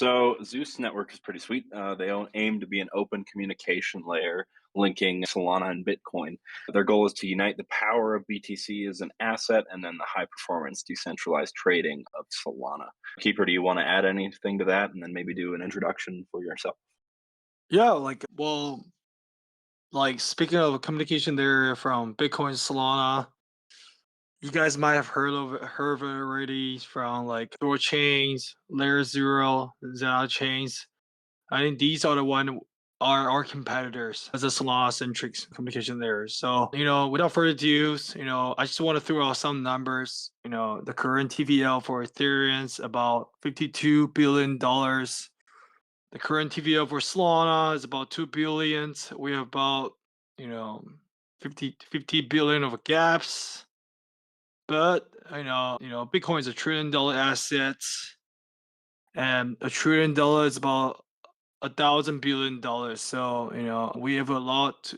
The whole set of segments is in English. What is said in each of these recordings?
So Zeus Network is pretty sweet. Aim to be an open communication layer linking Solana and Bitcoin. Their goal is to unite the power of BTC as an asset and then the high performance decentralized trading of Solana. Keeper, do you want to add anything to that and then maybe do an introduction for yourself? Yeah, like speaking of communication there from Bitcoin Solana, you guys might have heard of it already from like Thor chains, Layer Zero, Zeta chains. I think these are the one are our competitors as a Solana centric communication layer. So, without further ado, I just want to throw out some numbers. The current TVL for Ethereum is about $52 billion. The current TVL for Solana is about 2 billion. We have about, you know, 50 billion of gaps. But Bitcoin is $1 trillion asset, and $1 trillion is about $1,000 billion. So, we have a lot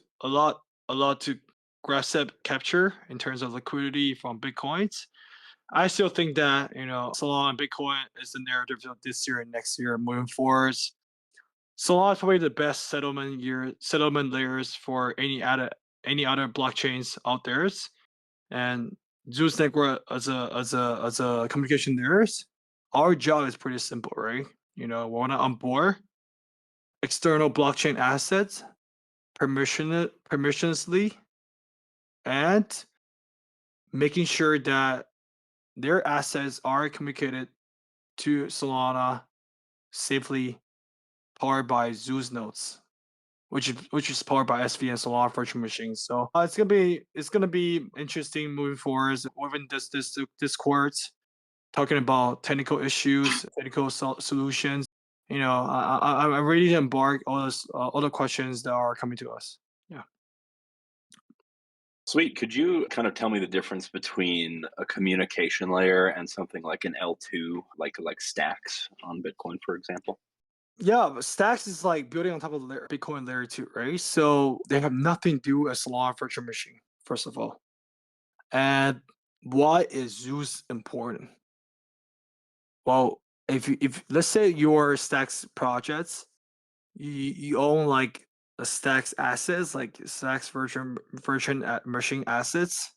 to grasp capture in terms of liquidity from Bitcoins. I still think that, Solana and Bitcoin is the narrative of this year and next year moving forward. Solana is probably the best settlement layers for any other blockchains out there. And Zeus Network as a communication layers, our job is pretty simple, right? We want to onboard external blockchain assets permissionlessly, and making sure that their assets are communicated to Solana safely, powered by Zeus nodes, which is powered by SV and Solana virtual machines. So it's gonna be interesting moving forward within this Discord, talking about technical issues, technical solutions. I'm ready to embark all the questions that are coming to us. Yeah. Sweet. Could you kind of tell me the difference between a communication layer and something like an L2, like stacks on Bitcoin, for example? Yeah, but Stacks is like building on top of Bitcoin layer 2, right? So they have nothing to do with Solana virtual machine, first of all. And why is Zeus important? Well, if let's say your Stacks projects, you own like a Stacks assets, like Stacks virtual machine assets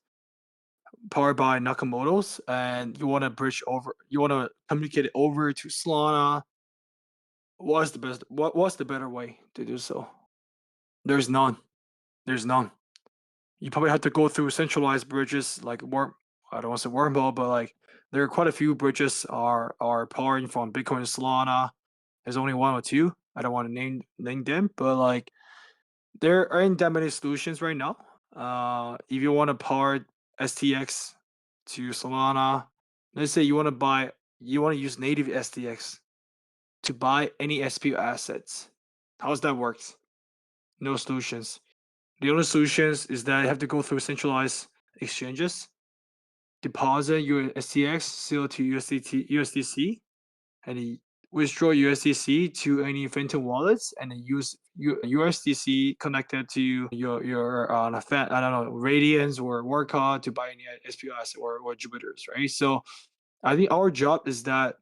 powered by Nakamoto's, and you want to communicate it over to Solana. What's the better way to do so? There's none. There's none. You probably have to go through centralized bridges like I don't want to say wormhole, but like there are quite a few bridges are powering from Bitcoin to Solana. There's only one or two. I don't want to name them, but like there aren't that many solutions right now. If you want to power STX to Solana, let's say you want to use native STX to buy any SPO assets. How's that works? No solutions. The only solutions is that you have to go through centralized exchanges, deposit your STX, sell to USDC, and withdraw USDC to any Phantom wallets, and then use USDC connected to your I don't know, Radiance or Workcard to buy any SPO asset or Jupiters, right? So I think our job is that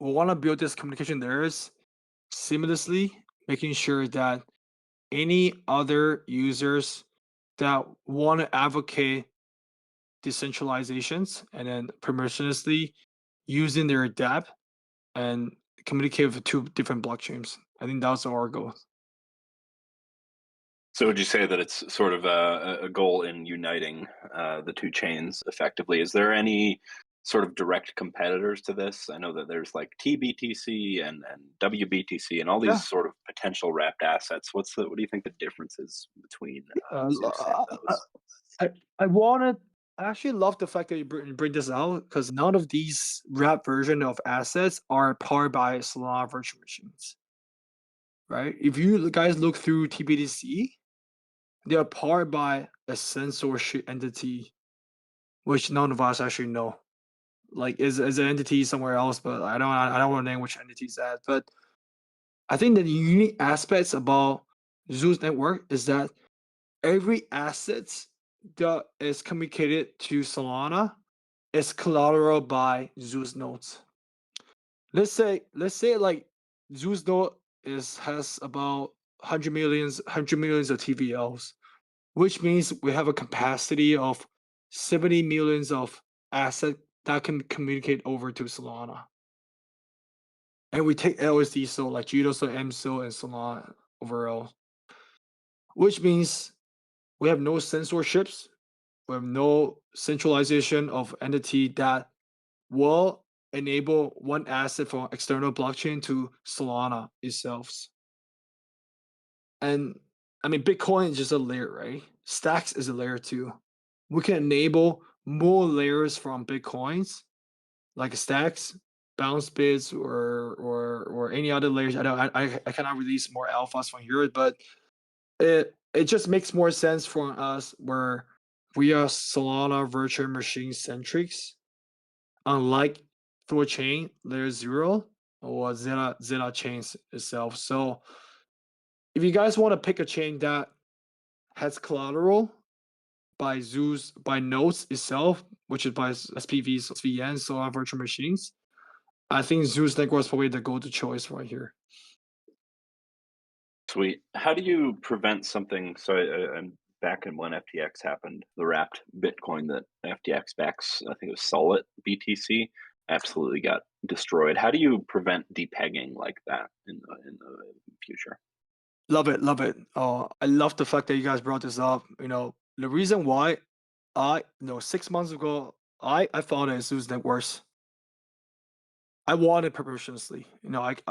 we want to build this communication layers seamlessly, making sure that any other users that want to advocate decentralizations and then permissionlessly using their dApp and communicate with two different blockchains. I think that's our goal. So would you say that it's sort of a goal in uniting the two chains effectively? Is there any sort of direct competitors to this? I know that there's like TBTC and WBTC and all Yeah. these sort of potential wrapped assets. What do you think the difference is between Uh, Zeus and I, those? I, I wanted. I actually love the fact that you bring this out because none of these wrap version of assets are powered by Solana virtual machines, right? If you guys look through TBTC, they are powered by a censorship entity, which none of us actually know. Like is an entity somewhere else, but I don't want to name which entity is that. But I think the unique aspects about Zeus Network is that every asset that is communicated to Solana is collateral by Zeus nodes. let's say like Zeus node has about 100 millions of TVLs, which means we have a capacity of 70 millions of asset that can communicate over to Solana. And we take LSD, so like GDOS, MSO, and Solana overall, which means we have no censorships, we have no centralization of entity that will enable one asset from external blockchain to Solana itself. And I mean, Bitcoin is just a layer, right? Stacks is a layer too. We can enable more layers from Bitcoins, like stacks, bounce bits, or any other layers. I cannot release more alphas from here, but it just makes more sense for us where we are Solana virtual machine centrics, unlike Thor chain layer zero or Zeta chains itself. So if you guys want to pick a chain that has collateral by Zeus by nodes itself, which is by SPVs, VNs, Solana virtual machines, I think Zeus Network is probably the go-to choice right here. Sweet. How do you prevent something? So, and back in when FTX happened, the wrapped Bitcoin that FTX backs, I think it was Solid BTC, absolutely got destroyed. How do you prevent depegging like that in the future? Love it, love it. I love the fact that you guys brought this up. The reason why 6 months ago, I founded Zeus Networks. I wanted permissionlessly.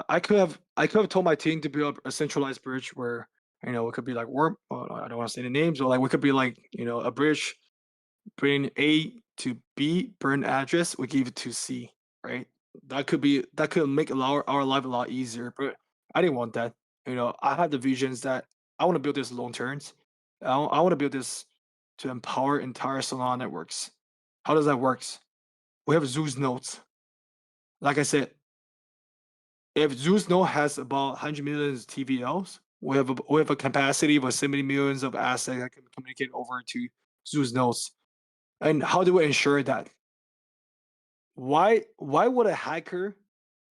I could have told my team to build a centralized bridge where it could be like worm. I don't want to say the names, but like we could be like a bridge, bring A to B, burn address, we give it to C, right? That could make our life a lot easier. But I didn't want that. I had the visions that I want to build this long terms. I want to build this to empower entire Solana networks. How does that works? We have Zeus nodes. Like I said, if Zeus node has about 100 million TVLs, we have a capacity of 70 millions of assets that can communicate over to Zeus nodes. And how do we ensure that? Why would a hacker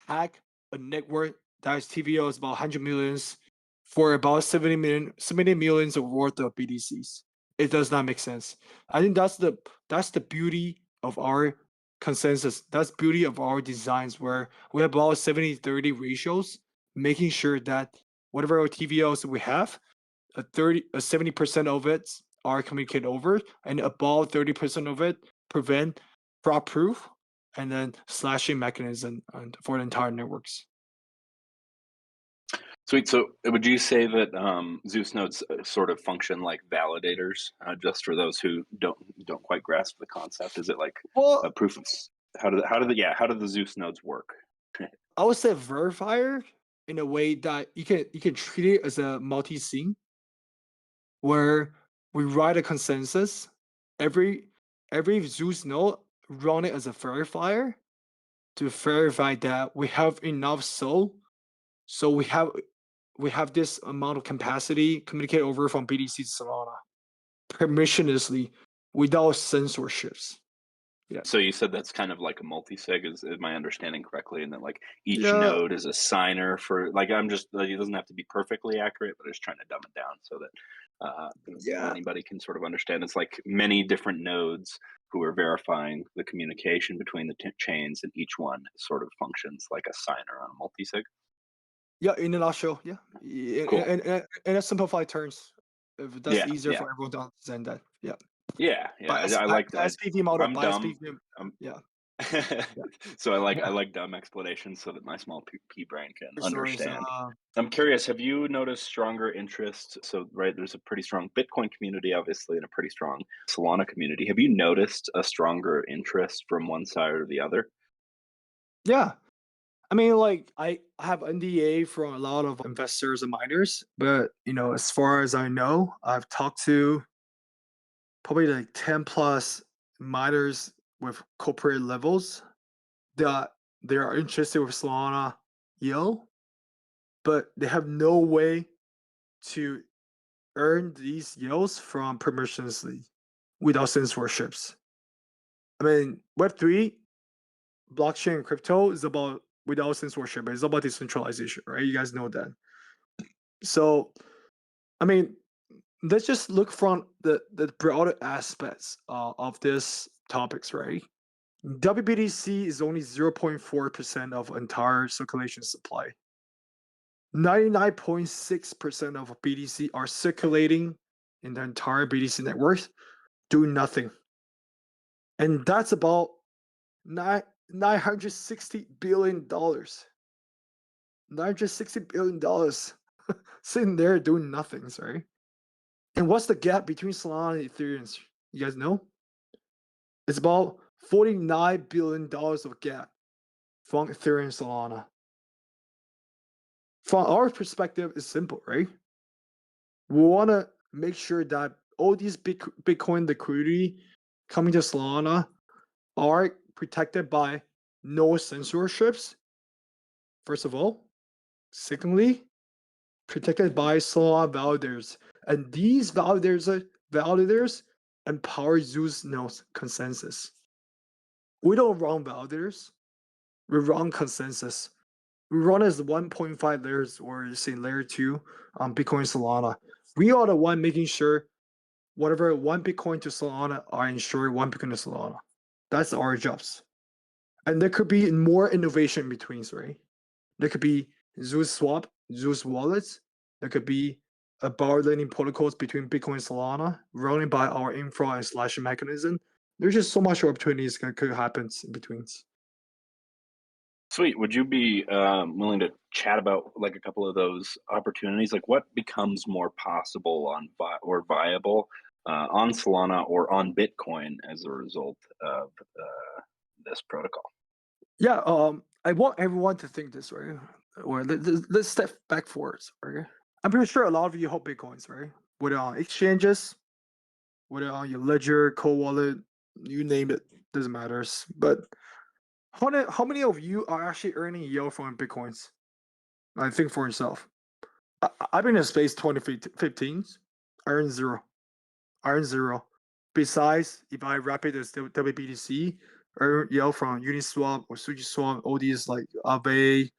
hack a network that has TVLs about 100 millions for about 70 millions of worth of BTCs? It does not make sense. I think that's the beauty of our consensus. That's beauty of our designs where we have about 70-30 ratios, making sure that whatever TVLs we have, 70% of it are communicated over, and about 30% of it prevent fraud proof, and then slashing mechanism for the entire networks. Sweet. So, would you say that Zeus nodes sort of function like validators? Just for those who don't quite grasp the concept, is it like a Well, proof of how do the Zeus nodes work? I would say verifier in a way that you can treat it as a multi-sig where we write a consensus. Every Zeus node run it as a verifier to verify that we have enough soul. So we have this amount of capacity communicate over from BTC to Solana permissionlessly without censorships. Yeah. So you said that's kind of like a multi-sig, is my understanding correctly? And that like each Yeah. node is a signer for like I'm just like, it doesn't have to be perfectly accurate, but I'm just trying to dumb it down so that Yeah. anybody can sort of understand. It's like many different nodes who are verifying the communication between the chains, and each one sort of functions like a signer on a multi-sig. Yeah. In a nutshell. Yeah. Cool. In a simplified terms, if that's Yeah, easier yeah, for everyone to understand that. Yeah. yeah, By yeah. I like by that. SPV model. I'm By dumb. SPV. I'm Yeah. Yeah. so I like Yeah. I like dumb explanations so that my small pea brain can Your stories. understand. I'm curious, have you noticed stronger interest? So, right, there's a pretty strong Bitcoin community, obviously, and a pretty strong Solana community. Have you noticed a stronger interest from one side or the other? Yeah. I mean, like I have NDA from a lot of investors and miners, but as far as I know, I've talked to probably like 10 plus miners with corporate levels that they are interested with Solana yield, but they have no way to earn these yields from permissionlessly without censorships. I mean, Web3, blockchain, and crypto is about without censorship. It's about decentralization, right? You guys know that. So, I mean, let's just look from the broader aspects of this topics, right? WBTC is only 0.4% of entire circulation supply. 99.6% of BTC are circulating in the entire BTC network, doing nothing. And that's about $960 billion. $960 billion sitting there doing nothing, sorry. And what's the gap between Solana and Ethereum? You guys know? It's about $49 billion of gap from Ethereum and Solana. From our perspective, it's simple, right? We want to make sure that all these Bitcoin liquidity coming to Solana are protected by no censorships, first of all. Secondly, protected by Solana validators. And these validators empower Zeus nodes consensus. We don't run validators, we run consensus. We run as 1.5 layers or say layer 2 on Bitcoin Solana. We are the one making sure whatever one Bitcoin to Solana are ensured one Bitcoin to Solana. That's our jobs. And there could be more innovation in between, right? There could be Zeus Swap, Zeus wallets. There could be a bar lending protocols between Bitcoin and Solana running by our infra and slash mechanism. There's just so much opportunities that could happen in between. Sweet. Would you be willing to chat about like a couple of those opportunities? Like what becomes more possible on or viable on Solana or on Bitcoin as a result of this protocol? Yeah, I want everyone to think this, right? Or let's step back forwards, right? I'm pretty sure a lot of you hold Bitcoins, right? Whether on exchanges, whether on your ledger, cold wallet, you name it, doesn't matter. But how many of you are actually earning yield from Bitcoins? I think for yourself. I've been in space 2015, I earn zero. I earn zero. Besides, if I wrap it as WBTC, earn yield from Uniswap or SushiSwap, all these like Aave.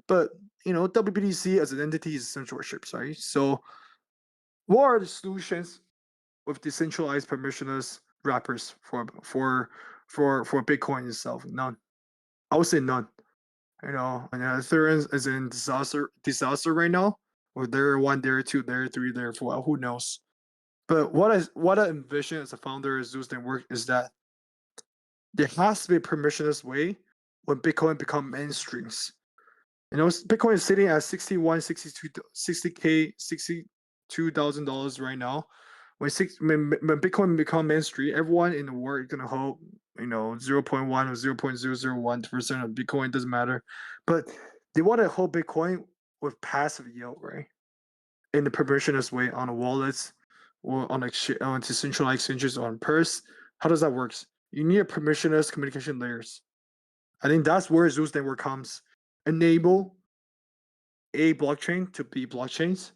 But WBTC as an entity is censorship, right? So what are the solutions with decentralized permissionless wrappers for Bitcoin itself? None. I would say none. And Ethereum is in disaster right now. Or there one, there two, there three, there four. Who knows? But what I envision as a founder of Zeus Network is that there has to be a permissionless way when Bitcoin become mainstreams. Bitcoin is sitting at 61, 62, 60K, $62,000 right now. When Bitcoin become mainstream, everyone in the world is gonna hold 0.1 or 0.001% of Bitcoin, doesn't matter. But they want to hold Bitcoin with passive yield, right? In the permissionless way on the wallets or on decentralized exchanges or on Purse. How does that work? You need a permissionless communication layers. I think that's where Zeus Network comes. Enable a blockchain to be blockchains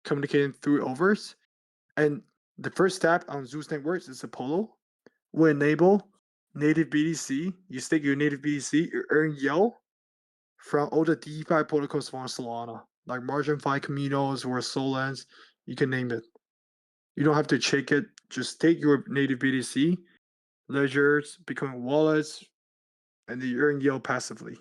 communicating through overs. And the first step on Zeus Networks is Apollo. Will enable native BTC. You stake your native BTC, you earn yield from all the DeFi protocols from Solana, like Margin-Fi Caminos or Solans, you can name it. You don't have to check it. Just take your native BTC, ledgers, Bitcoin wallets, and then you earn yield passively.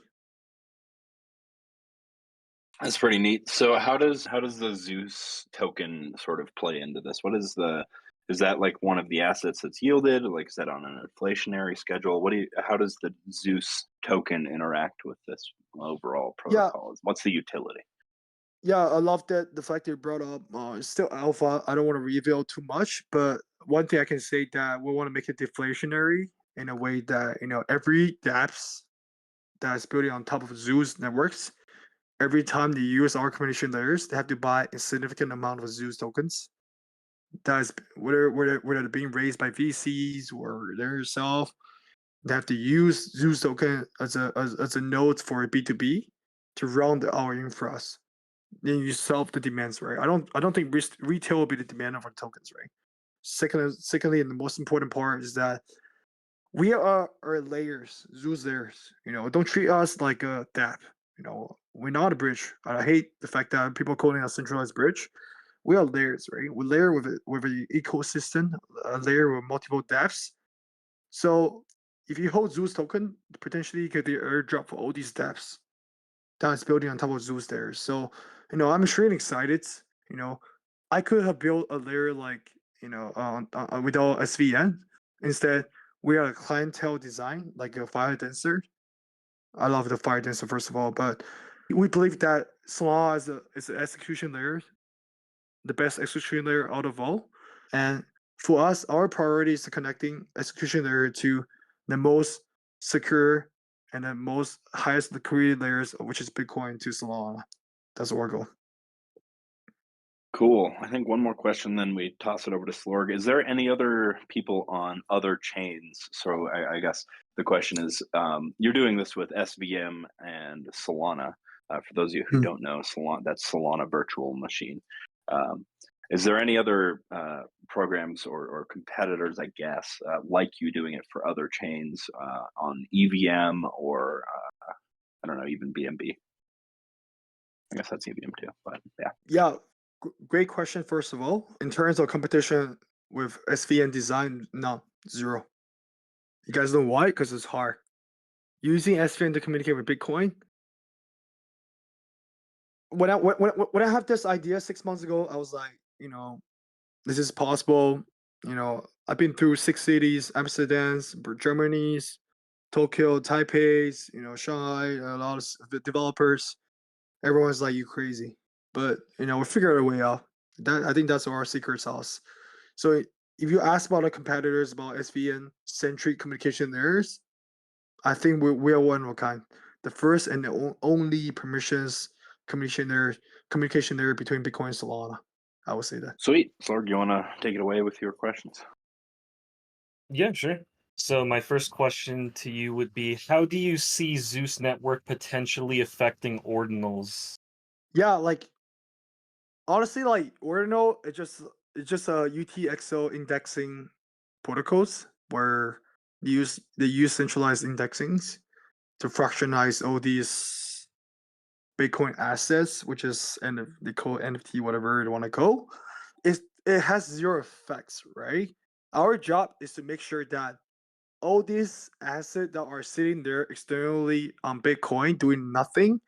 That's pretty neat. So how does the Zeus token sort of play into this? Is that like one of the assets that's yielded? Like is that on an inflationary schedule? How does the Zeus token interact with this overall protocol? What's the utility? Yeah, I love that the fact that you brought up it's still alpha. I don't want to reveal too much, but one thing I can say that we want to make it deflationary in a way that every dApps that's building on top of Zeus networks, every time they use our communication layers, they have to buy a significant amount of Zeus tokens. That's whether they're being raised by VCs or themselves. They have to use Zeus token as a node for B2B to run our infras. Then you solve the demands, right? I don't think retail will be the demand of our tokens, right? Secondly, and the most important part is that We are our layers, Zeus layers. Don't treat us like a dApp. We're not a bridge. I hate the fact that people calling us centralized bridge. We are layers, right? We layer with an ecosystem, a layer with multiple dApps. So if you hold Zeus token, potentially you get the airdrop for all these dApps that's building on top of Zeus there. So, I'm extremely excited. You know, I could have built a layer like, without SVN. Instead, we are a clientele design, like a file denser. I love the file denser, first of all, but we believe that Solana is an execution layer, the best execution layer out of all. And for us, our priority is connecting execution layer to the most secure and the most highest liquidity layers, which is Bitcoin to Solana. That's our goal. Cool. I think one more question, then we toss it over to Slorg. Is there any other people on other chains? So I guess the question is, you're doing this with SVM and Solana. For those of you who don't know, Solana, that's Solana Virtual Machine. Is there any other programs or competitors, I guess, like you doing it for other chains on EVM or, I don't know, even BNB? I guess that's EVM too, but yeah. Yeah, great question. First of all, in terms of competition with SVN design, no, zero. You guys know why? Because it's hard. Using SVN to communicate with Bitcoin. When I had this idea 6 months ago, I was like, this is possible. I've been through 6 cities: Amsterdam's, Germany's, Tokyo, Taipei's, Shanghai, a lot of the developers. Everyone's like, you crazy. But we figured a way out. I think that's our secret sauce. So if you ask about the competitors about SVN centric communication layers, I think we are one of a kind. The first and the only permissions communication layer between Bitcoin and Solana. I would say that. Sweet. Slorg, you want to take it away with your questions? Yeah, sure. So my first question to you would be, how do you see Zeus Network potentially affecting ordinals? Yeah, like honestly, like Ordinal, it's just a UTXO indexing protocols where they use centralized indexings to fractionize all these Bitcoin assets, which is and they call NFT, whatever you want to call. It has zero effects, right? Our job is to make sure that all these assets that are sitting there externally on Bitcoin doing nothing,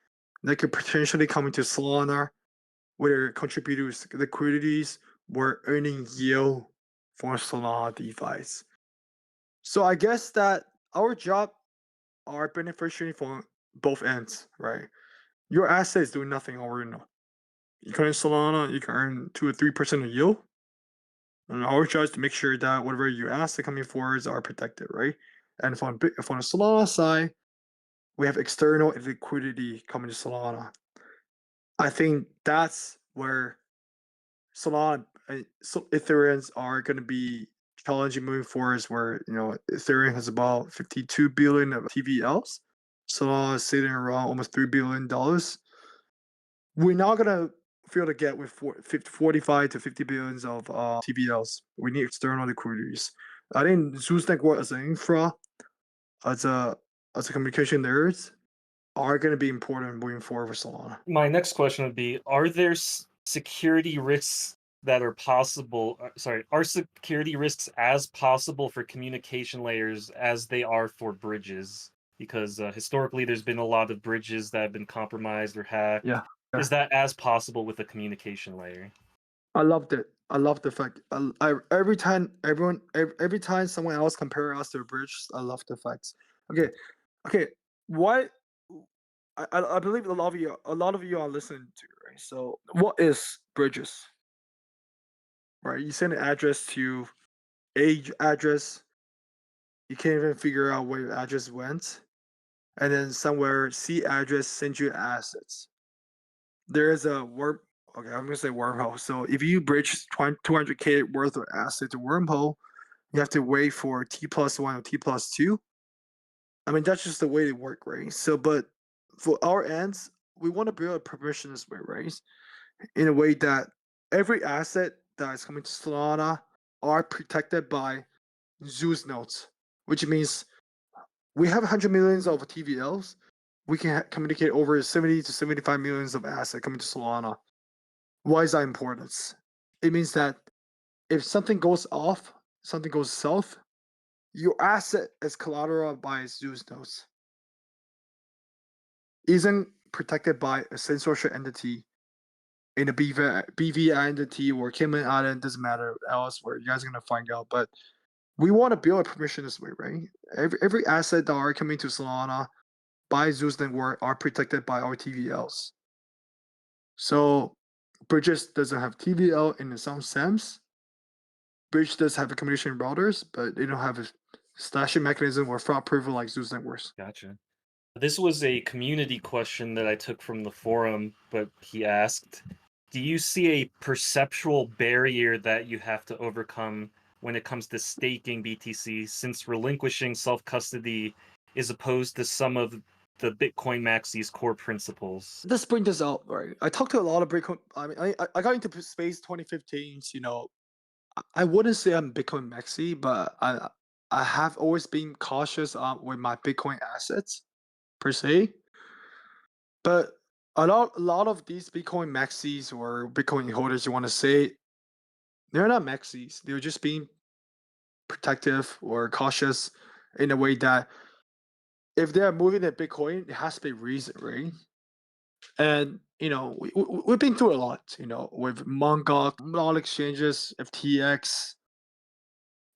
they could potentially come into Solana where contributors liquidities were earning yield for Solana DeFi's. So I guess that our job are beneficiary for both ends, right? Your asset is doing nothing already. You can earn Solana, you can earn 2 or 3% of yield. And our job is to make sure that whatever your asset coming forwards are protected, right? And from the Solana side, we have external liquidity coming to Solana. I think that's where Solana, so Ethereum's are going to be challenging moving forward. Where Ethereum has about 52 billion of TVLs. Solana is sitting around almost $3 billion. We're not gonna feel to get with 45 to 50 billions of TVLs. We need external liquidities. I think Zeus Network as an infra, as a communication layers, are going to be important moving forward for Solana. My next question would be, are there security risks that are possible? Are security risks as possible for communication layers as they are for bridges? Because historically, there's been a lot of bridges that have been compromised or hacked. Yeah. Is that as possible with a communication layer? I loved it. I love the fact. Every time every time someone else compare us to a bridge, I love the facts. Okay. What I believe a lot of you are listening to, right? So what is bridges? Right? You send an address to age address. You can't even figure out where your address went, and then somewhere C address sends you assets. There is a worm. Okay, I'm gonna say wormhole. So if you bridge 200K worth of asset to wormhole, you have to wait for T+1 or T+2. I mean, that's just the way they work, right? So, but for our ends, we want to build a permissionless way, right? In a way that every asset that is coming to Solana are protected by Zeus nodes, which means we have 100 millions of TVLs. We can communicate over 70 to 75 millions of assets coming to Solana. Why is that important? It means that if something goes off, something goes south, your asset is collateral by Zeus nodes. Isn't protected by a censorship entity in a BV entity or Cayman Island, doesn't matter elsewhere. You guys are gonna find out. But we want to build a permissionless way, right? Every asset that are coming to Solana by Zeus Network are protected by our TVLs. So Bridges doesn't have TVL in some sense. Bridge does have a communication routers, but they don't have a slashing mechanism or fraud proof like Zeus Networks. Gotcha. This was a community question that I took from the forum, but he asked, do you see a perceptual barrier that you have to overcome when it comes to staking BTC, since relinquishing self-custody is opposed to some of the Bitcoin Maxi's core principles? Let's bring this out, right? I talked to a lot of Bitcoin. I mean, I got into space 2015. You know, I wouldn't say I'm Bitcoin Maxi, but I have always been cautious with my Bitcoin assets per se. But a lot of these Bitcoin Maxis or Bitcoin holders, you want to say, they're not Maxis. They're just being protective or cautious in a way that if they're moving their Bitcoin, it has to be reason, right? And you know, we've been through a lot, you know, with Mongoc, all exchanges, FTX.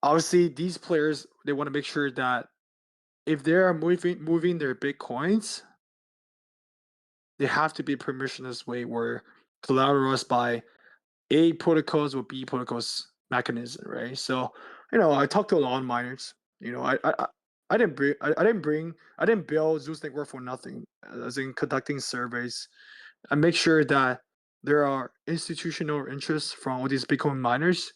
Obviously, these players, they want to make sure that if they are moving their Bitcoins, they have to be permissionless way where collateralized by A protocols or B protocols mechanism, right? So, you know, I talked to a lot of miners. You know, I didn't build Zeus Network for nothing. As in conducting surveys, I make sure that there are institutional interests from all these Bitcoin miners.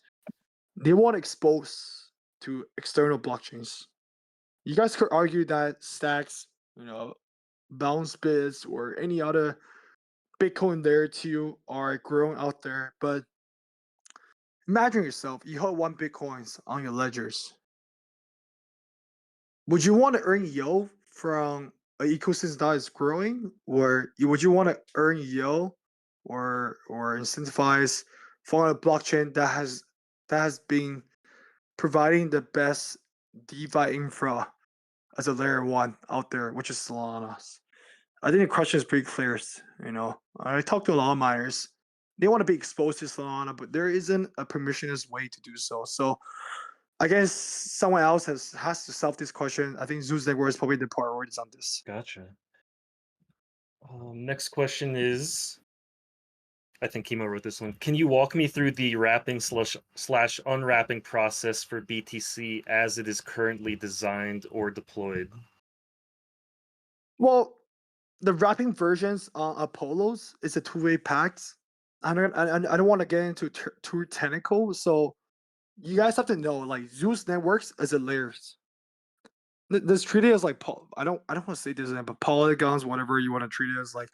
They want to expose to external blockchains. You guys could argue that stacks, you know, bounce bits or any other Bitcoin layer 2 are growing out there, but imagine yourself, you hold 1 Bitcoins on your ledgers. Would you want to earn yield from an ecosystem that is growing, or would you want to earn yield or incentivize from a blockchain that has been providing the best DeFi infra as a layer 1 out there, which is Solana? I think the question is pretty clear. You know, I talked to a lot of miners. They want to be exposed to Solana, but there isn't a permissionless way to do so. So I guess someone else has to solve this question. I think Zeus Network is probably the priorities on this. Gotcha. Next question is, I think Kemo wrote this one. Can you walk me through the wrapping slash unwrapping process for BTC as it is currently designed or deployed? Well, the wrapping versions on Apollos is a two-way pact. I don't want to get into too technical, so you guys have to know, like, Zeus Networks as a layers. This treated as like I don't want to say this, but polygons, whatever you want to treat it as, like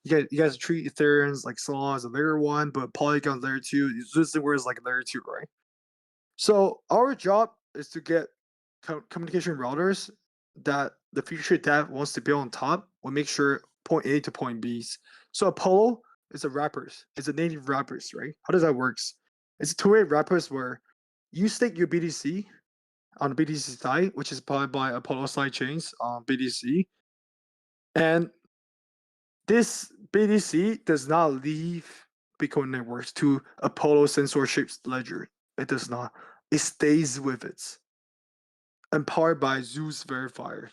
you guys treat Ethereum's like Solana as a layer 1, but polygons layer 2. Zeus Networks like layer 2, right? So our job is to get communication routers that the future dev wants to build on top. We'll make sure point A to point B. So Apollo is a wrappers. It's a native wrappers, right? How does that works? It's a two-way wrappers where you stake your BTC on the BTC side, which is powered by Apollo side chains on BTC. And this BTC does not leave Bitcoin networks to Apollo censorship ledger. It does not. It stays with it. And powered by Zeus verifiers.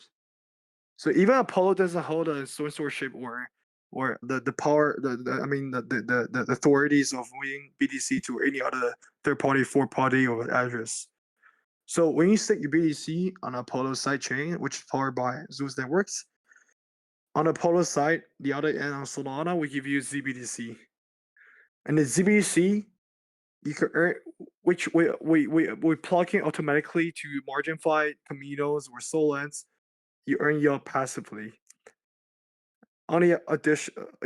So even Apollo doesn't hold a censorship or the power, the authorities of moving BTC to any other third party, fourth party, or address. So when you stake your BTC on Apollo sidechain, which is powered by Zeus Networks, on Apollo side, the other end on Solana, we give you ZBTC. And the ZBTC, you can earn, which we plug in automatically to MarginFi, Caminos, or Solans. You earn yield passively. In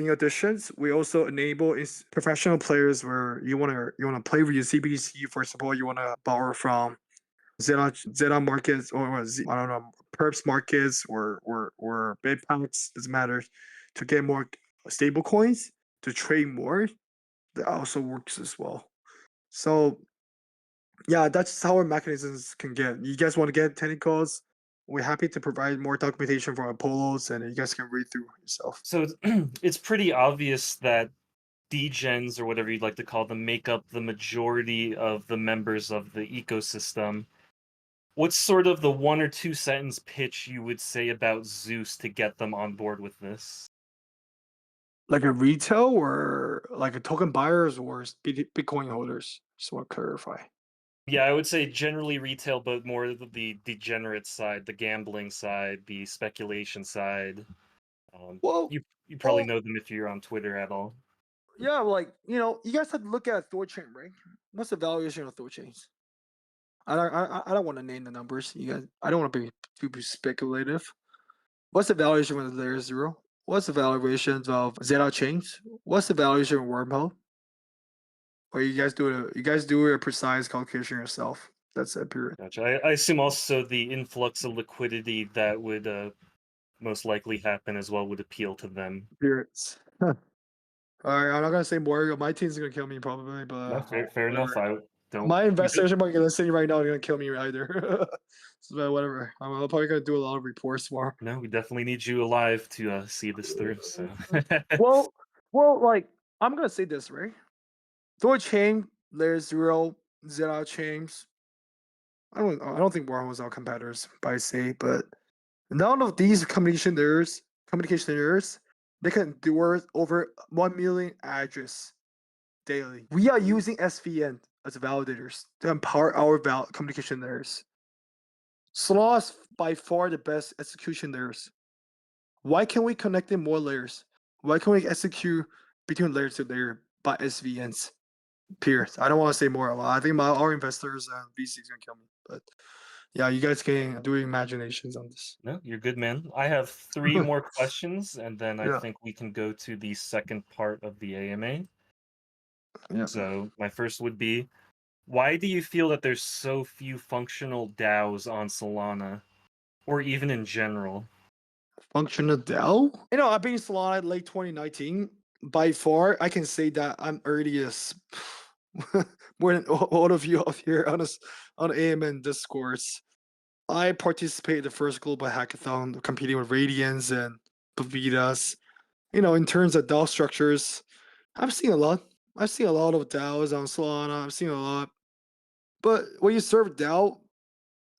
additions, we also enable professional players where you wanna play with your ZBTC. For example, you wanna borrow from Zeta markets or I don't know, perps markets or bid packs, doesn't matter, to get more stable coins to trade more. That also works as well. So yeah, that's how our mechanisms can get. You guys want to get technicals? We're happy to provide more documentation from Apollos, and you guys can read through yourself. So it's pretty obvious that degens, or whatever you'd like to call them, make up the majority of the members of the ecosystem. What's sort of the 1 or 2 sentence pitch you would say about Zeus to get them on board with this? Like a retail or like a token buyers or Bitcoin holders. Just want to clarify. Yeah, I would say generally retail, but more the degenerate side, the gambling side, the speculation side. Well, You probably well, know them if you're on Twitter at all. yeah, like you guys have to look at Thorchain, right? What's the valuation of Thorchains? I don't want to name the numbers. You guys, I don't want to be too speculative. What's the valuation of layer zero? What's the valuation of Zeta chains? What's the valuation of wormhole? Or you guys do a precise calculation yourself. That's it, period. Gotcha. I assume also the influx of liquidity that would most likely happen as well would appeal to them. Periods. All right, I'm not gonna say more. My team's gonna kill me probably, No, but fair enough. I don't. my investors are listening right now. Are gonna kill me either. So whatever. I'm probably gonna do a lot of reports more. No, we definitely need you alive to see this through. So, Well, like I'm gonna say this, right? Thor chain, layer zero, Zeta chains. I don't think wormholes are competitors by say, but none of these communication errors, they can endure over 1 million address daily. We are using SVN as validators to empower our communication layers. Solana is by far the best execution layers. Why can't we connect in more layers? Why can't we execute between layer to layer by SVNs? Period. I don't want to say more. I think our investors and VCs gonna kill me. But yeah, you guys can do imaginations on this. no, you're good, man. I have 3 more questions, and then I Yeah. think we can go to the second part of the AMA. Yeah. So, my first would be, why do you feel that there's so few functional DAOs on Solana, or even in general? Functional DAO? I've been in Solana late 2019. By far, I can say that I'm earliest more than all of you out here on AMN Discourse. I participated in the first global hackathon competing with Radians and Pavitas. In terms of DAO structures, I've seen a lot. I've seen a lot of DAOs on Solana. I've seen a lot. But when you serve DAO,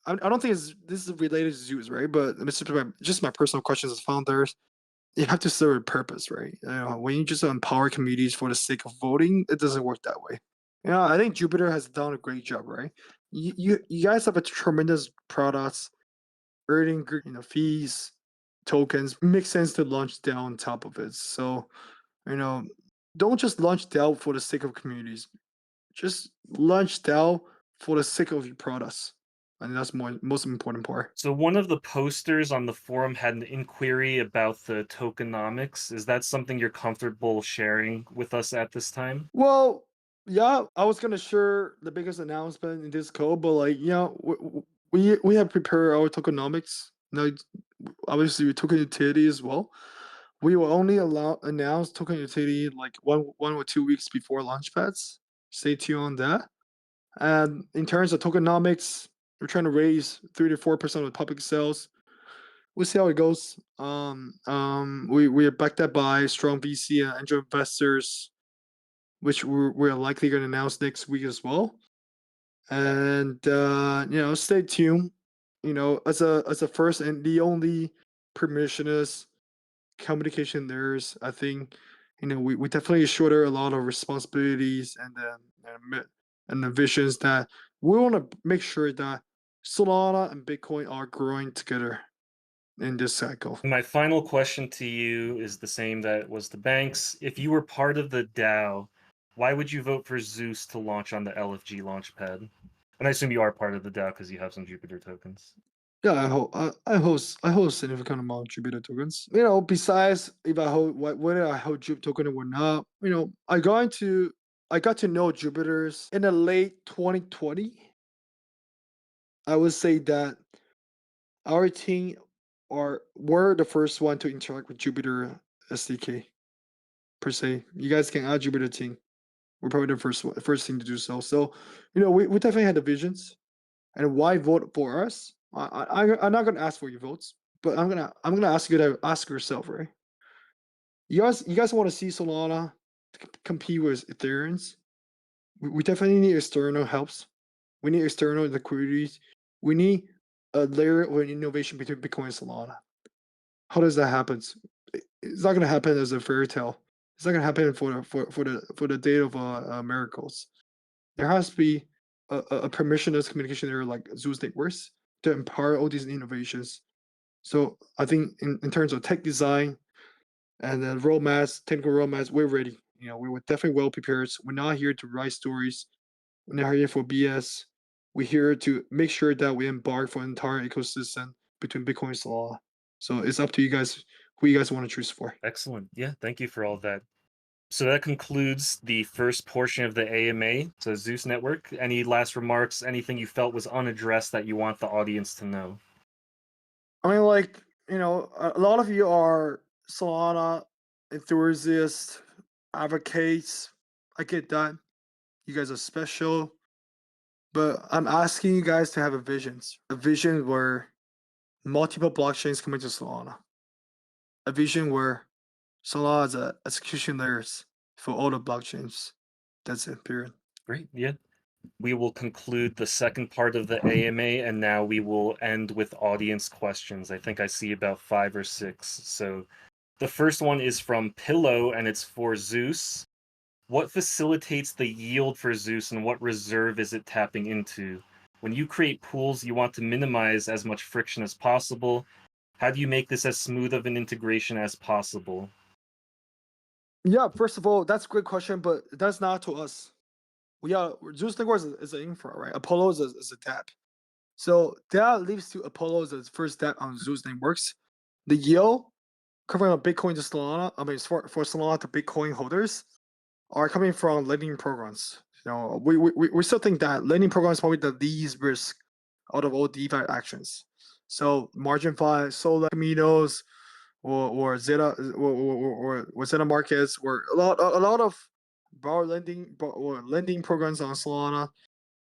I don't think this is related to Zeus, right? But it's just my personal questions as founders. You have to serve a purpose, right? When you just empower communities for the sake of voting, it doesn't work that way. I think Jupiter has done a great job, right? You guys have a tremendous products, earning good, fees, tokens. It makes sense to launch DAO on top of it. So, you know, don't just launch DAO for the sake of communities. Just launch DAO for the sake of your products. And that's most important part. So one of the posters on the forum had an inquiry about the tokenomics. Is that something you're comfortable sharing with us at this time? Well, yeah, I was gonna share the biggest announcement in this code, but we have prepared our tokenomics. Obviously, we token utility as well. We will only announce token utility like one or 2 weeks before Launchpads. Stay tuned on that. And in terms of tokenomics, we're trying to raise 3 to 4% of the public sales. We'll see how it goes. We are backed up by strong VC and angel investors, which we're likely going to announce next week as well. And stay tuned. As a first and the only permissionless communication there's, I think, we definitely shoulder a lot of responsibilities and the visions that we want to make sure that Solana and Bitcoin are growing together in this cycle. My final question to you is the same that was the banks. If you were part of the DAO, why would you vote for Zeus to launch on the LFG Launchpad? And I assume you are part of the DAO because you have some Jupiter tokens. Yeah, I hold significant amount of Jupiter tokens. Besides if I hold whether I hold Jupiter token or not, I got to know Jupiters in the late 2020. I would say that our team we're the first one to interact with Jupyter SDK per se. You guys can add Jupyter team. We're probably the first thing to do so. So, we definitely had the visions. And why vote for us? I'm not gonna ask for your votes, but I'm gonna ask you to ask yourself, right? You guys want to see Solana compete with Ethereum's? We definitely need external helps. We need external liquidities. We need a layer of innovation between Bitcoin and Solana. How does that happen? It's not gonna happen as a fairy tale. It's not gonna happen for the day of miracles. There has to be a permissionless communication area like Zeus Networks to empower all these innovations. So I think in terms of tech design and then technical roadmaps, we're ready. We're definitely well prepared. We're not here to write stories. We're not here for BS. We're here to make sure that we embark for an entire ecosystem between Bitcoin and Solana. So it's up to you guys who you guys want to choose for. Excellent. Yeah, thank you for all that. So that concludes the first portion of the AMA, so Zeus Network. Any last remarks, anything you felt was unaddressed that you want the audience to know? I mean, a lot of you are Solana enthusiasts, advocates. I get that. You guys are special. But I'm asking you guys to have a vision where multiple blockchains come into Solana, a vision where Solana is a execution layers for all the blockchains. That's it, period. Great. Yeah. We will conclude the second part of the AMA, and now we will end with audience questions. I think I see about 5 or 6. So the first one is from Pillow, and it's for Zeus. What facilitates the yield for Zeus, and what reserve is it tapping into? When you create pools, you want to minimize as much friction as possible. How do you make this as smooth of an integration as possible? Yeah, first of all, that's a great question, but that's not to us. Zeus Network is an infra, right? Apollo is a tap. So that leads to Apollo's first step on Zeus Networks. The yield covering on Bitcoin to Solana, I mean, for Solana to Bitcoin holders, are coming from lending programs. We still think that lending program is probably the least risk out of all DeFi actions. So MarginFi, Solar, Caminos, or Zeta or Zeta Markets, or a lot of or lending programs on Solana.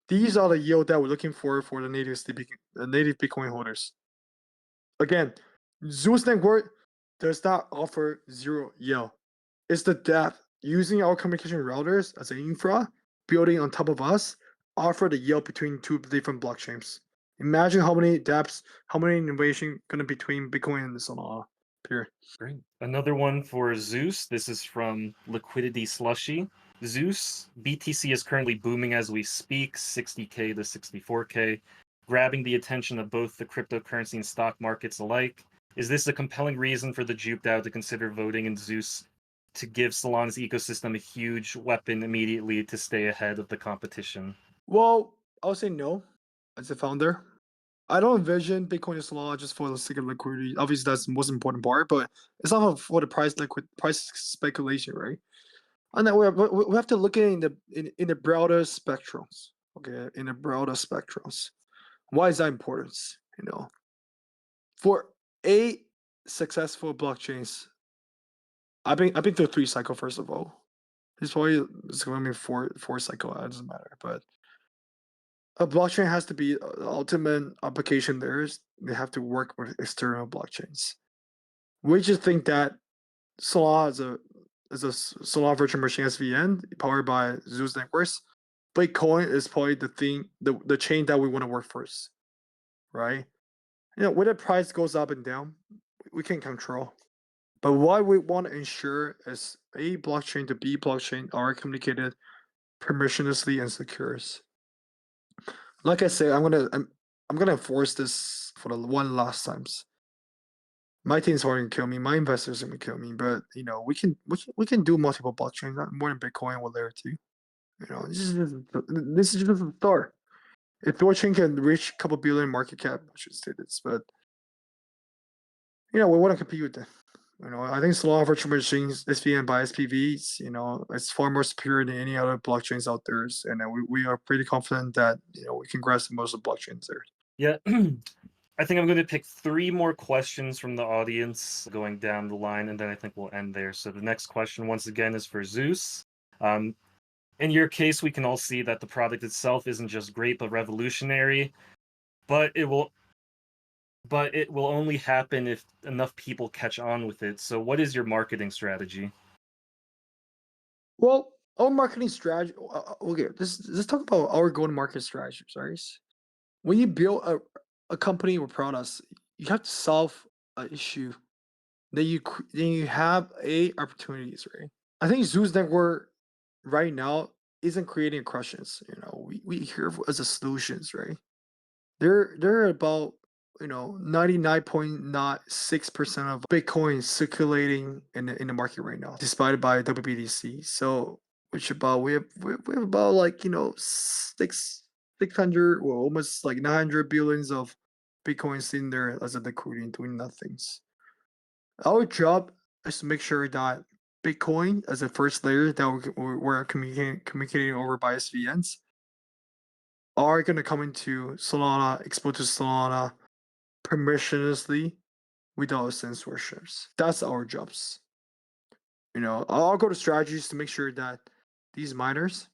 These are the yield that we're looking for the native Bitcoin holders. Again, Zeus Network does not offer zero yield. It's the depth using our communication routers as an infra, building on top of us, offer the yield between two different blockchains. Imagine how many depths, how many innovation going to between Bitcoin and Solana. Period. Great. Another one for Zeus. This is from Liquidity Slushy. Zeus, BTC is currently booming as we speak, 60K to 64K, grabbing the attention of both the cryptocurrency and stock markets alike. Is this a compelling reason for the J.U.P DAO to consider voting in Zeus to give Solana's ecosystem a huge weapon immediately to stay ahead of the competition? Well, I'll say no as a founder. I don't envision Bitcoin and Solana just for the sake of liquidity. Obviously, that's the most important part, but it's not for the price speculation, right? And then we have to look at it in the broader spectrums. Okay, in the broader spectrums. Why is that important? For 8 successful blockchains, I've been through 3 cycle. First of all, it's going to be four cycle. It doesn't matter, but a blockchain has to be the ultimate application. They have to work with external blockchains. We just think that Solana is a Solana virtual machine SVN powered by Zeus Networks. Bitcoin is probably the chain that we want to work first, right? When the price goes up and down, we can control. But what we want to ensure is A blockchain to B blockchain are communicated permissionlessly and secure. Like I say, I'm gonna enforce this for the one last times. My team's going to kill me. My investors are going to kill me. But we can do multiple blockchains, not more than Bitcoin with layer 2. This is just a start. If Thorchain can reach a couple billion market cap, I should say this, but we want to compete with them. I think Solana virtual machines, SVN by SPVs, it's far more superior than any other blockchains out there, and we are pretty confident that we can grasp most of the blockchains there. Yeah. I think I'm going to pick 3 more questions from the audience going down the line, and then I think we'll end there. So the next question, once again, is for Zeus. In your case, we can all see that the product itself isn't just great but revolutionary, but it will only happen if enough people catch on with it. So what is your marketing strategy? Well, our marketing strategy. Okay, let's talk about our go-to-market strategy, right? When you build a company or products, you have to solve an issue. Then you have opportunities, right? I think Zeus Network right now isn't creating questions. We here as a solutions, right? They're about 99.96% of Bitcoin circulating in the market right now, despite by WBTC. So which about we have about like 600 or almost like 900 billions of Bitcoin sitting there as a liquidity doing nothings. Our job is to make sure that Bitcoin as a first layer that we're communicating over by SVNs are going to come into Solana, export to Solana permissionlessly without censorships. That's our jobs. I'll go to strategies to make sure that these miners,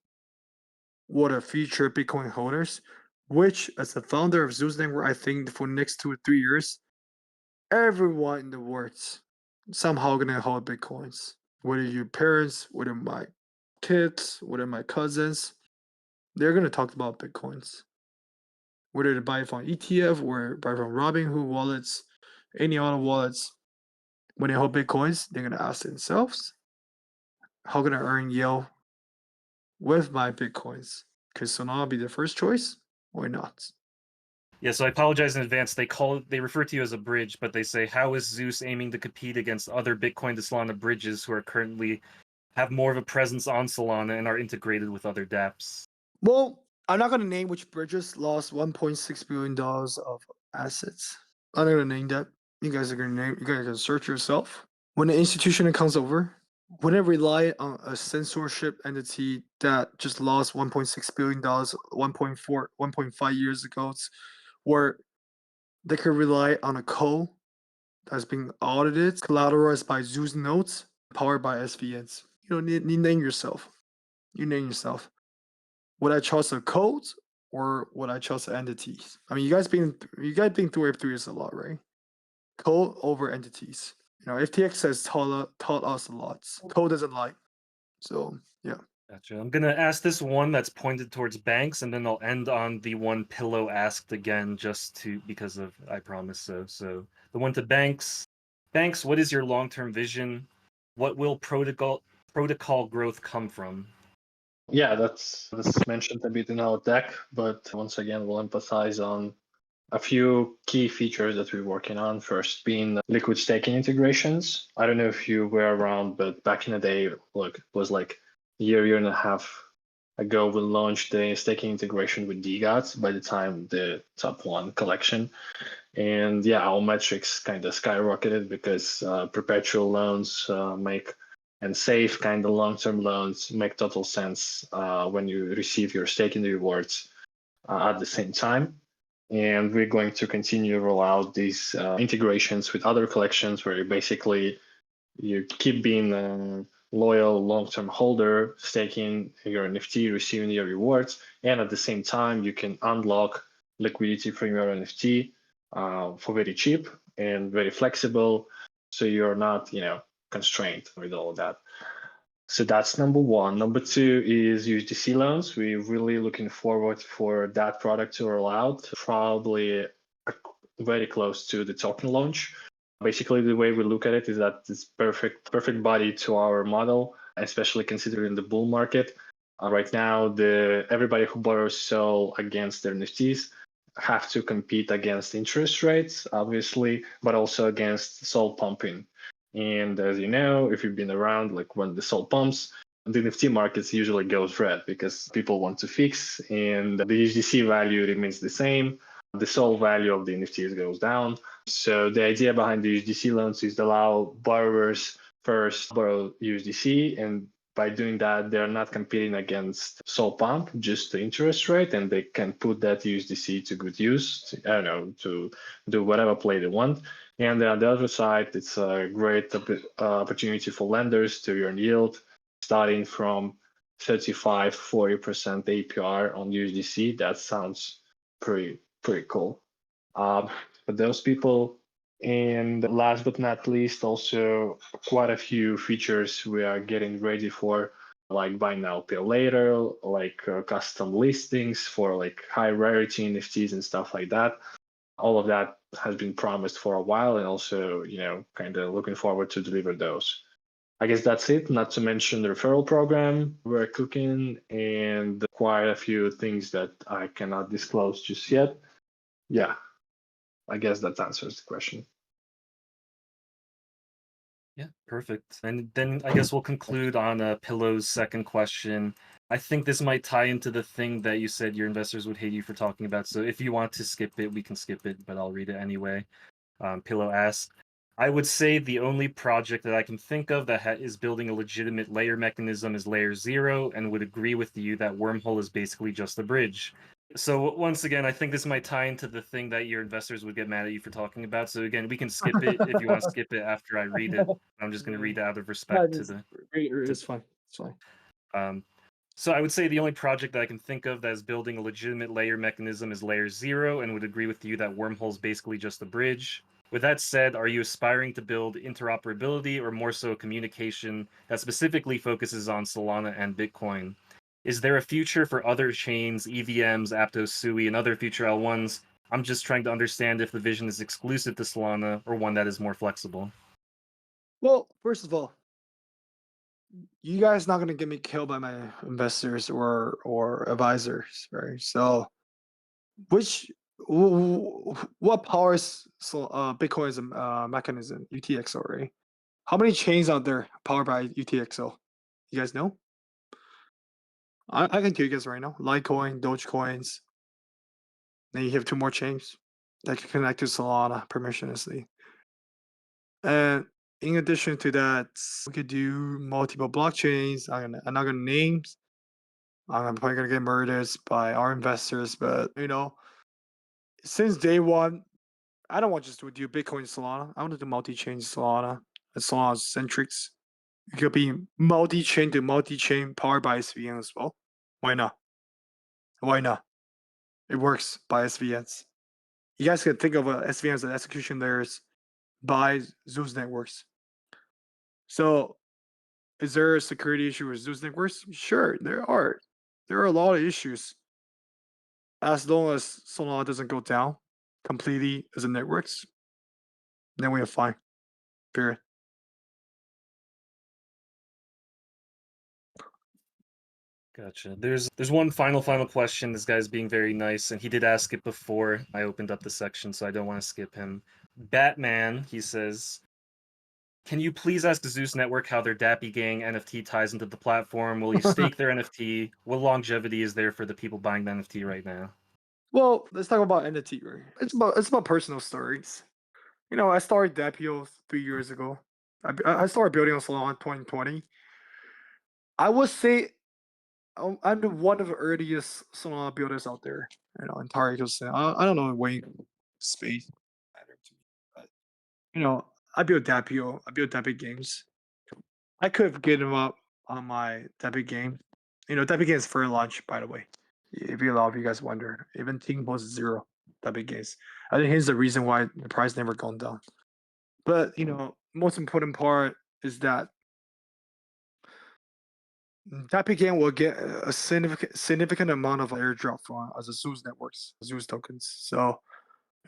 what are future Bitcoin holders, which as the founder of Zeus Network, I think for the next 2 or 3 years, everyone in the world somehow gonna hold Bitcoins. Whether your parents, whether my kids, whether my cousins, they're gonna talk about Bitcoins. Whether they buy it from ETF or buy from Robinhood wallets, any other wallets, when they hold Bitcoins, they're gonna ask themselves, how can I earn yield with my Bitcoins? Could Solana be the first choice or not? Yeah, so I apologize in advance. They refer to you as a bridge, but they say, how is Zeus aiming to compete against other Bitcoin to Solana bridges who are currently have more of a presence on Solana and are integrated with other dApps? Well, I'm not gonna name which bridges lost $1.6 billion of assets. I'm not gonna name that. You guys are gonna search yourself. When the institution comes over, when it rely on a censorship entity that just lost $1.6 billion 1.5 years ago, where they could rely on a code that's being audited, collateralized by Zeus nodes, powered by SVNs. You name yourself. You name yourself. Would I trust a code or would I trust entities? I mean, you guys been through Web3 a lot, right? Code over entities. FTX has taught us a lot. Code doesn't lie. So yeah. Gotcha. I'm gonna ask this one that's pointed towards banks, and then I'll end on the one Pillow asked again, because of I promise so. So the one to banks. Banks, what is your long-term vision? What will protocol growth come from? Yeah, that's mentioned a bit in our deck, but once again, we'll emphasize on a few key features that we're working on. First being liquid staking integrations. I don't know if you were around, but back in the day, look, it was like a year and a half ago, we launched the staking integration with DGOTs by the time the top one collection. And yeah, our metrics kind of skyrocketed because perpetual loans and safe kind of long-term loans make total sense when you receive your staking rewards at the same time. And we're going to continue to roll out these integrations with other collections where you keep being a loyal long-term holder, staking your NFT, receiving your rewards, and at the same time, you can unlock liquidity from your NFT for very cheap and very flexible, so you're not, constrained with all of that. So that's number one. Number two is USDC loans. We're really looking forward for that product to roll out, probably very close to the token launch. Basically, the way we look at it is that it's perfect body to our model, especially considering the bull market. Right now, everybody who borrows SOL against their NFTs have to compete against interest rates, obviously, but also against SOL pumping. And as you know, if you've been around, like when the SOL pumps, the NFT markets usually goes red because people want to fix and the USDC value remains the same. The SOL value of the NFTs goes down. So the idea behind the USDC loans is to allow borrowers first borrow USDC and by doing that, they're not competing against Sol Pump, just the interest rate, and they can put that USDC to good use. I don't know, to do whatever play they want. And on the other side, it's a great opportunity for lenders to earn yield, starting from 35-40% APR on USDC. That sounds pretty cool. For those people. And last but not least, also quite a few features we are getting ready for, like buy now, pay later, like custom listings for like high rarity NFTs and stuff like that. All of that has been promised for a while, and also, kind of looking forward to deliver those. I guess that's it, not to mention the referral program we're cooking and quite a few things that I cannot disclose just yet. Yeah, I guess that answers the question. Yeah, perfect. And then I guess we'll conclude on Pillow's second question. I think this might tie into the thing that you said your investors would hate you for talking about. So if you want to skip it, we can skip it, but I'll read it anyway. Pillow asks, I would say the only project that I can think of that is building a legitimate layer mechanism is Layer 0, and would agree with you that Wormhole is basically just a bridge. So once again, I think this might tie into the thing that your investors would get mad at you for talking about. So again, we can skip it if you want to skip it after I read it. I'm just going to read it out of respect to the... It's fine. It's fine. So I would say the only project that I can think of that is building a legitimate layer mechanism is Layer 0, and would agree with you that Wormhole is basically just a bridge. With that said, are you aspiring to build interoperability or more so communication that specifically focuses on Solana and Bitcoin? Is there a future for other chains, EVMs, Aptos, Sui, and other future L1s? I'm just trying to understand if the vision is exclusive to Solana or one that is more flexible. Well, first of all, you guys not gonna get me killed by my investors or advisors, right? So, what powers Bitcoin's mechanism UTXO, right? How many chains out there powered by UTXO? You guys know? I can tell you guys right now. Litecoin, Dogecoins. Then you have 2 more chains that can connect to Solana permissionlessly. And in addition to that, we could do multiple blockchains. I'm not gonna names. I'm probably gonna get murdered by our investors, but since day one, I don't want just to do Bitcoin and Solana. I want to do multi-chain Solana and Solana centrics. It could be multi-chain to multi-chain powered by SVN as well. Why not? Why not? It works by SVNs. You guys can think of SVNs as execution layers by Zeus Networks. So, is there a security issue with Zeus Networks? Sure, there are. There are a lot of issues. As long as Solana doesn't go down completely as a networks, then we are fine. Period. Gotcha. There's one final question. This guy's being very nice, and he did ask it before I opened up the section, so I don't want to skip him. Batman, he says, can you please ask the Zeus Network how their Dappy Gang NFT ties into the platform? Will you stake their NFT? What longevity is there for the people buying the NFT right now? Well, let's talk about NFT. Right? It's about personal stories. I started Dapio 3 years ago. I started building on Solana in 2020. I would say I'm one of the earliest Solana builders out there. Entire ecosystem. I don't know when space matter to me, but I built Dapio. I built Dappy games. I could have given them up on my Dappy game. Dappy games for launch, by the way. If a lot of you guys wonder, even Team was 0 Dappy games. I think here's the reason why the price never gone down. But most important part is that Dappy game will get a significant amount of airdrop from as a Zeus networks, Zeus tokens. So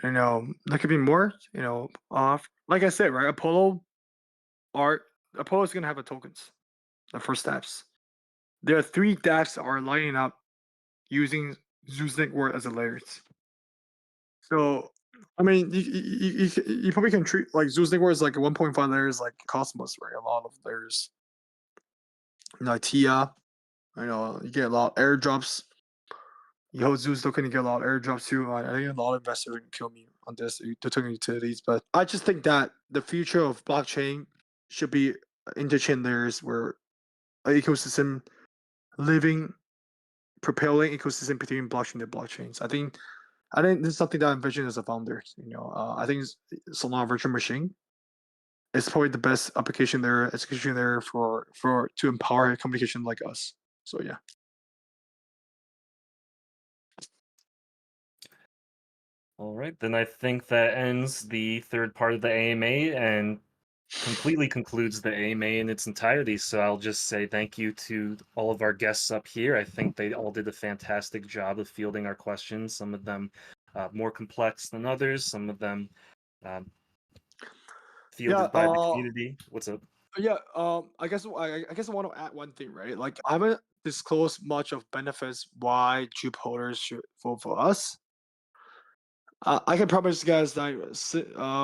there could be more. Like I said, right? Apollo is gonna have a tokens. The first steps. There are 3 dApps are lining up using Zeus Network as a layers. So, I mean, you probably can treat like Zeus Network as like a 1.5 layers like Cosmos, right? A lot of layers. Tia, you get a lot of airdrops. You hold Zeus token, you get a lot of airdrops too. I think a lot of investors are gonna kill me on this, the token utilities, but I just think that the future of blockchain should be interchain layers where ecosystem, living, propelling ecosystem between blockchain and blockchains. I think this is something that I envision as a founder. I think Solana virtual machine is probably the best application there, execution there for to empower communication like us. So yeah. All right, then I think that ends the third part of the AMA and completely concludes the AMA in its entirety. So I'll just say thank you to all of our guests up here. I think they all did a fantastic job of fielding our questions. Some of them more complex than others. Some of them fielded by the community. What's up? Yeah, I guess I want to add one thing, right? Like I haven't disclosed much of benefits why J.U.P holders should vote for us. I can promise you guys that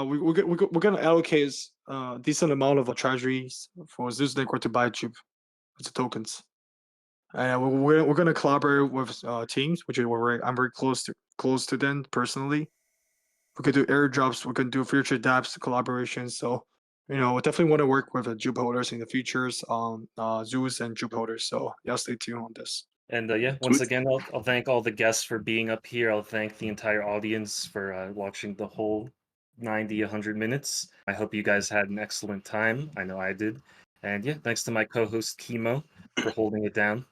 we're gonna allocate a decent amount of treasuries for Zeus Network to buy J.U.P as tokens, and we're gonna collaborate with teams, which I'm very close to them personally. We could do airdrops, we can do future dApps collaborations. So we definitely want to work with J.U.P holders in the futures on Zeus and J.U.P holders. So yeah, stay tuned on this. And yeah, once again, I'll thank all the guests for being up here. I'll thank the entire audience for watching the whole 90, 100 minutes. I hope you guys had an excellent time. I know I did. And yeah, thanks to my co-host Kemo for holding it down.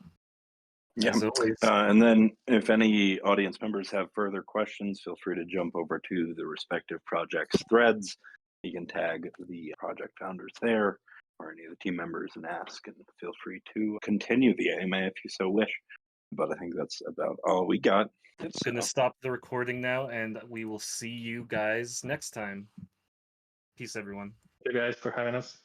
Yeah. As always. And then if any audience members have further questions, feel free to jump over to the respective projects threads. You can tag the project founders there or any of the team members and ask, and feel free to continue the AMA if you so wish. But I think that's about all we got. I'm going to stop the recording now, and we will see you guys next time. Peace, everyone. Thank you guys for having us.